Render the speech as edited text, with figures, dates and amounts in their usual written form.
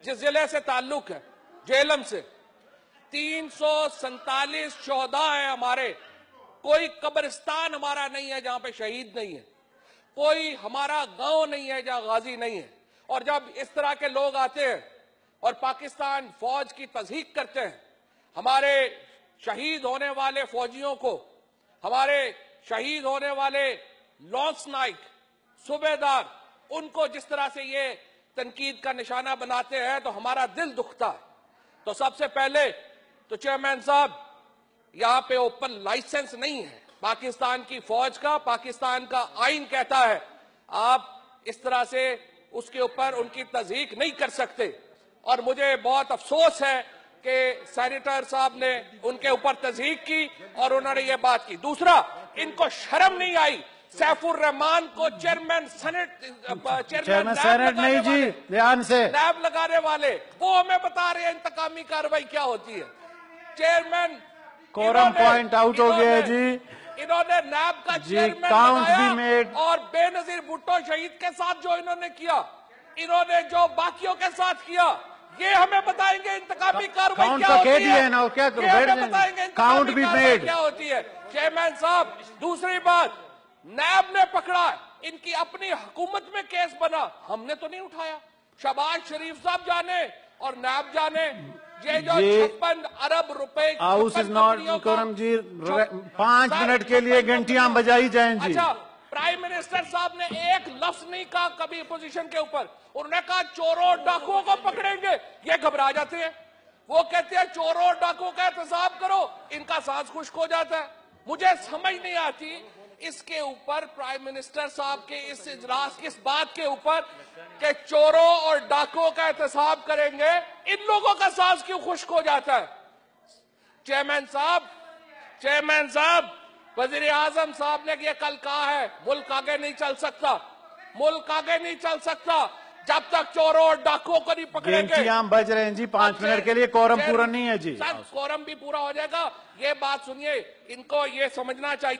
जिस जिले से ताल्लुक है, झेलम से, 347 शोहदा है हमारे। कोई कब्रिस्तान हमारा नहीं है जहां पे शहीद नहीं है, कोई हमारा गांव नहीं है जहां गाजी नहीं है। और जब इस तरह के लोग आते हैं और पाकिस्तान फौज की तज़हीक करते हैं, हमारे शहीद होने वाले फौजियों को, हमारे शहीद होने वाले लॉन्स नाइक, सूबेदार, उनको जिस तरह से ये तनकीद का निशाना बनाते हैं तो हमारा दिल दुखता है। तो सबसे पहले तो चेयरमैन साहब, यहां पे ओपन लाइसेंस नहीं है पाकिस्तान की फौज का। पाकिस्तान का आइन कहता है आप इस तरह से उसके ऊपर उनकी तज़हीक नहीं कर सकते। और मुझे बहुत अफसोस है कि सेनेटर साहब ने उनके ऊपर तज़हीक की और उन्होंने ये बात की। दूसरा, इनको शर्म नहीं आई सैफुर रहमान को चेयरमैन सेनेट नहीं जी, ध्यान से नैब लगाने वाले, वो हमें बता रहे हैं इंतकामी कार्रवाई क्या होती है। चेयरमैन कोरम पॉइंट आउट हो गया है जी। इन्होंने नैब का चेयरमैन काउंट भी लगाया मेड। और बेनजीर भुट्टो शहीद के साथ जो इन्होंने किया, इन्होंने जो बाकियों के साथ किया, ये हमें बताएंगे इंतकामी कार्रवाई क्या होती है। ना क्या बताएंगे काउंट भी मेड क्या होती है। चेयरमैन साहब, दूसरी बात, नैब ने पकड़ा, इनकी अपनी हुकूमत में केस बना, हमने तो नहीं उठाया। शहबाज शरीफ साहब जाने और नैब जाने, ये जो 56 अरब रुपए हाउस इज नॉट करम जी, 5 मिनट के लिए घंटियां बजाई जाएं जी। अच्छा, प्राइम मिनिस्टर साहब ने एक लफ्ज नहीं कहा कभी अपोजिशन के ऊपर। उन्होंने कहा चोरों और डाकुओं को पकड़ेंगे, ये घबरा जाते हैं। वो कहते हैं चोरों और डाकुओं का एहतसाब करो, इनका सांस खुश्क हो जाता है। मुझे समझ नहीं आती इसके ऊपर प्राइम मिनिस्टर साहब के इस इजलास, इस बात के ऊपर कि चोरों और डाकुओं का एहतसाब करेंगे, इन लोगों का सांस क्यों खुश्क हो जाता है। चेयरमैन साहब, वजीर आजम साहब ने ये कल कहा है, मुल्क आगे नहीं चल सकता, मुल्क आगे नहीं चल सकता जब तक चोरों और डाकुओं को नहीं पकड़ेंगे। हम बज रहे हैं जी, 5 मिनट के लिए कोरम पूरा नहीं है जी। सर, कोरम भी पूरा हो जाएगा। ये बात सुनिए, इनको ये समझना चाहिए।